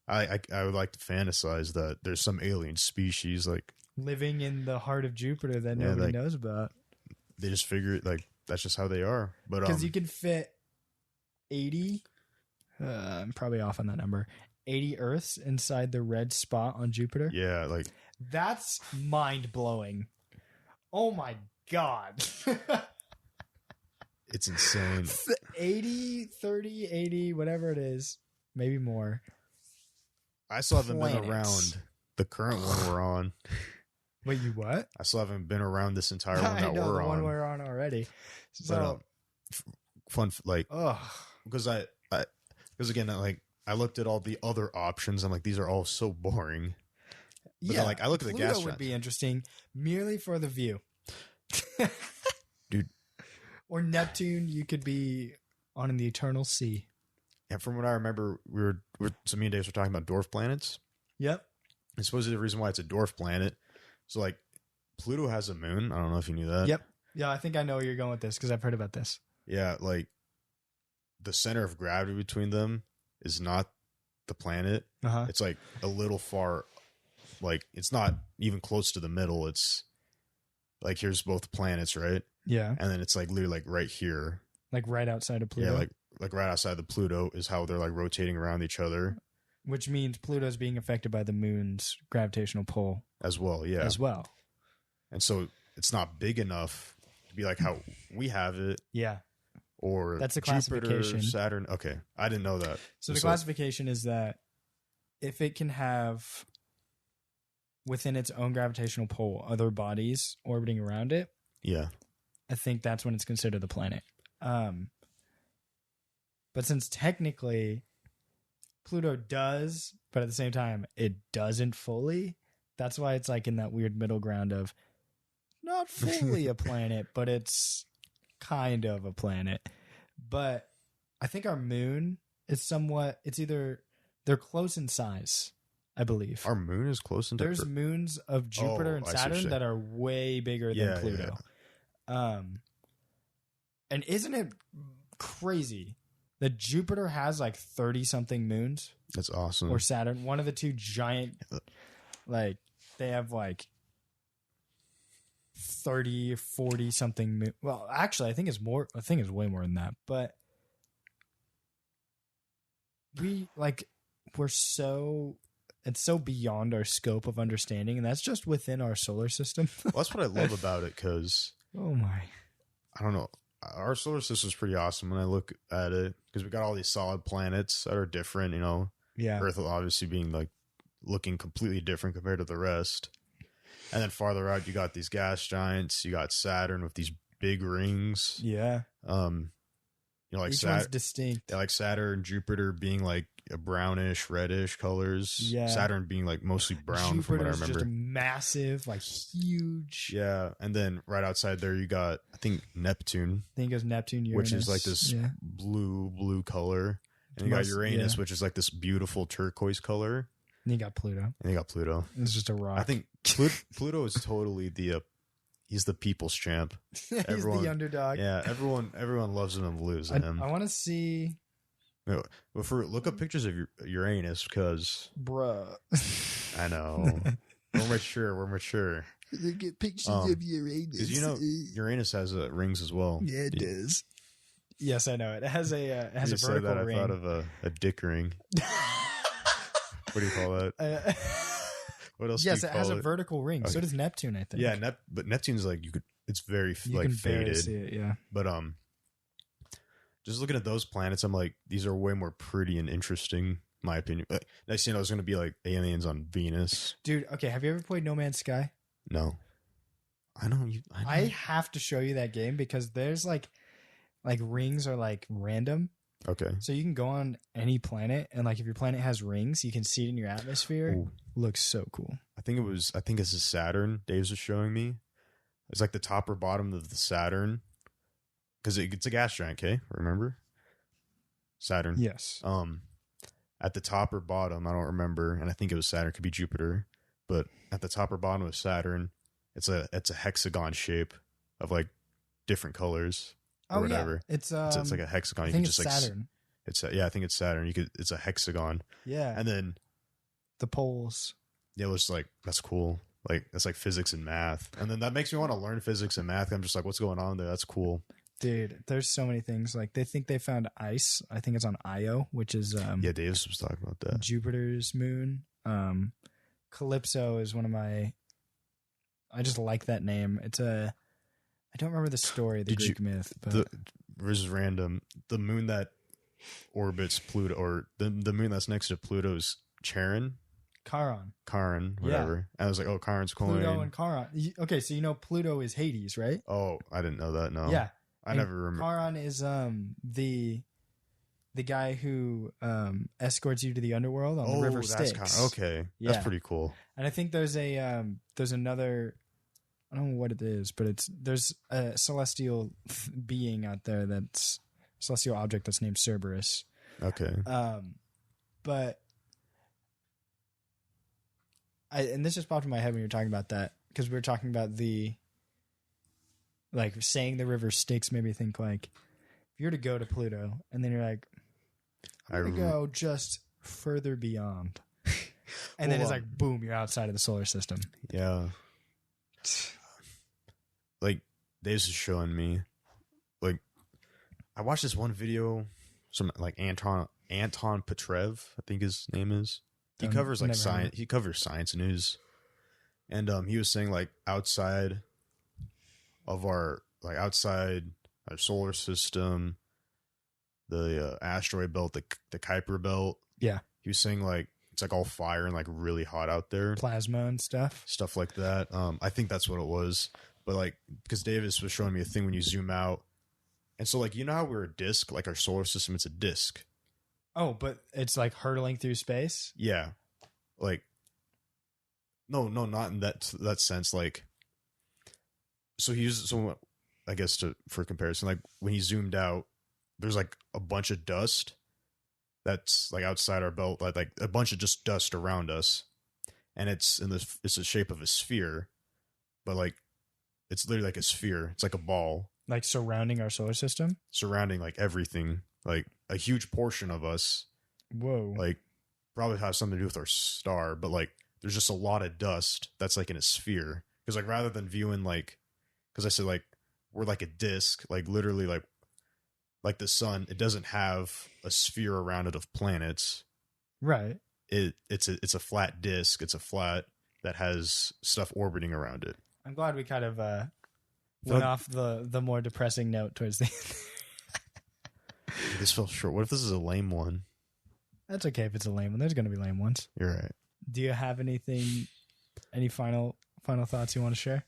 I would like to fantasize that there's some alien species like living in the heart of Jupiter that nobody knows about. They just figure it like that's just how they are. But because you can fit 80 I'm probably off on that number, 80 Earths inside the red spot on Jupiter. Yeah, like that's mind-blowing. Oh my God. It's insane. 80, 30, 80, whatever it is, maybe more. I still haven't been around the current one we're on. Wait, you what? I still haven't been around this entire one that we're the on. one we're on already. So fun, like, because because again, like I looked at all the other options. I'm like, these are all so boring. But then, like I look at the gas giant. Would be interesting merely for the view, dude. Or Neptune, you could be on in the eternal sea. And from what I remember, so me and Dave were talking about dwarf planets. Yep. And supposedly the reason why it's a dwarf planet, so like Pluto has a moon. I don't know if you knew that. Yep. Yeah, I think I know where you're going with this because I've heard about this. Yeah, like the center of gravity between them is not the planet. It's like a little far, like it's not even close to the middle. It's like here's both planets, right? Yeah. And then it's like literally like right here. Like right outside of Pluto. Yeah, like right outside the Pluto is how they're like rotating around each other. Which means Pluto's being affected by the moon's gravitational pull. As well, yeah. As well. And so it's not big enough to be like how we have it. Yeah. Or that's the Jupiter, classification. Saturn. Okay. I didn't know that. So the classification is that if it can have within its own gravitational pull other bodies orbiting around it. Yeah. I think that's when it's considered a planet. But since technically Pluto does, but at the same time it doesn't fully, that's why it's like in that weird middle ground of not fully a planet, but it's kind of a planet. But I think our moon is somewhat, it's either, they're close in size, I believe. Our moon is close in There's moons of Jupiter and Saturn that are way bigger than Pluto. Yeah. And isn't it crazy that Jupiter has like 30 something moons? That's awesome. Or Saturn, one of the two giant, like they have like 30, 40 something moon. Well, actually, I think it's more. I think it's way more than that. But we're so. It's so beyond our scope of understanding, and that's just within our solar system. Well, that's what I love about it, because oh my, I don't know. our solar system is pretty awesome when I look at it because we got all these solid planets that are different. Yeah. Earth obviously being like looking completely different compared to the rest. And then farther out, you got these gas giants. You got Saturn with these big rings. Yeah. Like Each one's distinct. Yeah, like Saturn, Jupiter being like a brownish, reddish colors. Yeah. Saturn being like mostly brown Jupiter's from what I remember. just a massive, like huge. Yeah, and then right outside there you got I think Neptune, I think it goes Neptune, Uranus, which is like this blue color, and you got Uranus, which is like this beautiful turquoise color. And you got Pluto. And you got Pluto. It's just a rock. I think Pluto is totally he's the people's champ. He's the underdog. Yeah, everyone loves him and believes in him. I want to see. No, look up pictures of Uranus because, bruh, I know we're mature. Look at pictures of Uranus because Uranus has rings as well. Yeah, it does. Yes, I know it. It has a vertical ring. I thought of a dick ring. What do you call that? What else? Yes, it has a vertical ring. Okay. So does Neptune, I think. Yeah, but Neptune's like it's very you like can faded. See it, yeah. But just looking at those planets, I'm like, these are way more pretty and interesting, my opinion. Next thing I was going to be like aliens on Venus. Dude, okay, have you ever played No Man's Sky? No. I know. I have to show you that game because there's like rings are like random. Okay. So you can go on any planet and like if your planet has rings, you can see it in your atmosphere. Ooh. Looks so cool. I think it's a Saturn. Dave's was showing me. It's like the top or bottom of the Saturn. Because it's a gas giant, okay? Remember? Saturn. Yes. At the top or bottom, I don't remember, and I think it was Saturn. It could be Jupiter, but at the top or bottom of Saturn, it's a hexagon shape of like different colors or whatever. Yeah. It's like a hexagon. I think it's Saturn. I think it's Saturn. It's a hexagon. Yeah. And then the poles. Yeah, it was like that's cool. Like that's like physics and math, and then that makes me want to learn physics and math. I'm just like, what's going on there? That's cool. Dude, there's so many things. Like they think they found ice. I think it's on Io, which is Davis was talking about that. Jupiter's moon. Calypso is one of my. I just like that name. I don't remember the story, the Greek myth, but this is random. The moon that orbits Pluto, or the moon that's next to Pluto is Charon. Charon, whatever. Yeah. I was like, oh, Charon's coin. Pluto and Charon. Okay, so you know Pluto is Hades, right? Oh, I didn't know that. No. Yeah. I never remember. Charon is the guy who escorts you to the underworld on the river Styx. Okay. Yeah. That's pretty cool. And I think there's another, I don't know what it is, but there's a celestial being out there celestial object that's named Cerberus. Okay. But and this just popped in my head when you were talking about that, because we were talking about saying the river Styx made me think like, if you're to go to Pluto and then you're like, I'm going to go just further beyond. And then it's like, boom, you're outside of the solar system. Yeah. Like, Dave's is showing me, like, I watched this one video, some like Anton Petrev, I think his name is. He covers like science. He covers science news, and he was saying like outside our solar system, the asteroid belt, the Kuiper belt. Yeah, he was saying like it's like all fire and like really hot out there, plasma and stuff like that. I think that's what it was. But like, because Davis was showing me a thing when you zoom out, and so like, you know how we're a disk, like our solar system, it's a disk. Oh, but it's like hurtling through space? Yeah. Like, no, not in that sense. Like, so I guess for comparison, like when he zoomed out, there's like a bunch of dust that's like outside our belt, like a bunch of just dust around us. And it's the shape of a sphere, but like, it's literally like a sphere. It's like a ball. Like surrounding our solar system? Surrounding like everything. Like a huge portion of us. Whoa. Like probably has something to do with our star, but like there's just a lot of dust that's like in a sphere. Because like rather than viewing like, because I said like we're like a disc, like literally like the sun, it doesn't have a sphere around it of planets. Right. It's a flat disc. It's a flat that has stuff orbiting around it. I'm glad we kind of went off the more depressing note towards the end. This fell short. What if this is a lame one? That's okay if it's a lame one. There's going to be lame ones. You're right. Do you have any final thoughts you want to share?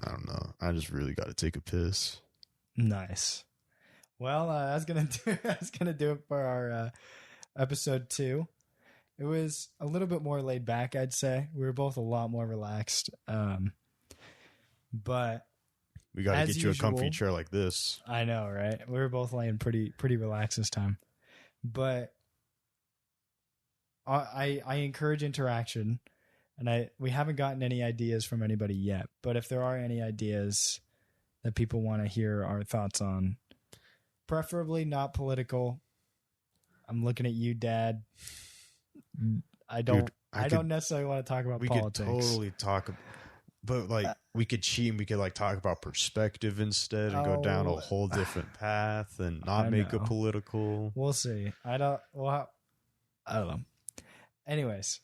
I don't know. I just really got to take a piss. Nice. Well, that's gonna do it for our episode 2. It was a little bit more laid back, I'd say. We were both a lot more relaxed, but we got to get you a comfy chair like this. I know, right? We were both laying pretty relaxed this time, but I encourage interaction, and we haven't gotten any ideas from anybody yet. But if there are any ideas that people want to hear our thoughts on, preferably not political. I'm looking at you, Dad. I don't necessarily want to talk about politics. We could totally talk, but like we could cheat and we could like talk about perspective instead and go down a whole different path and not make it political. We'll see. I don't know. Anyways,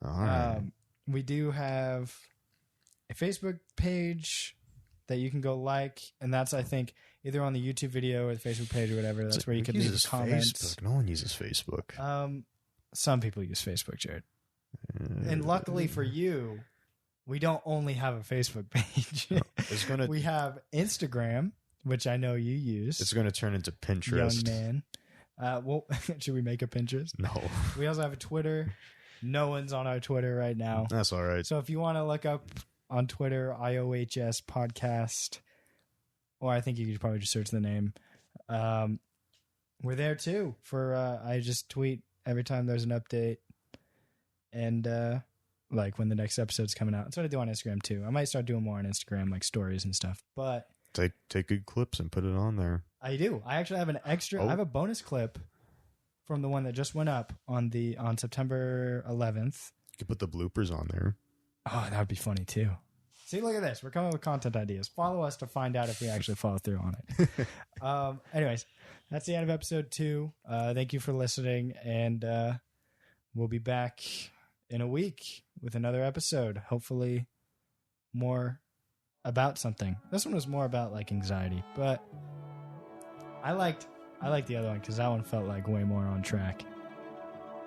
all right. We do have a Facebook page that you can go like, and that's, I think, either on the YouTube video or the Facebook page or whatever. That's where you can leave comments. Facebook. No one uses Facebook. Some people use Facebook, Jared. And luckily for you, we don't only have a Facebook page. We have Instagram, which I know you use. It's going to turn into Pinterest. Young man. Well, should we make a Pinterest? No. We also have a Twitter. No one's on our Twitter right now. That's all right. So if you want to look up on Twitter, IOHS Podcast, or I think you could probably just search the name. We're there too. I just tweet every time there's an update, and like when the next episode's coming out. That's what I do on Instagram too. I might start doing more on Instagram, like stories and stuff. But take good clips and put it on there. I do. I actually have an extra. I have a bonus clip from the one that just went up on September 11th. You could put the bloopers on there. Oh, that would be funny too. See, look at this. We're coming up with content ideas. Follow us to find out if we actually follow through on it. Anyways, that's the end of episode 2. Thank you for listening, and we'll be back in a week with another episode. Hopefully more about something. This one was more about like anxiety, but I liked the other one because that one felt like way more on track.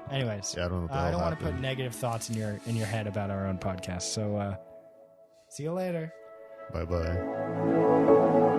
Anyways, yeah, I don't want to put negative thoughts in your head about our own podcast. So see you later. Bye-bye.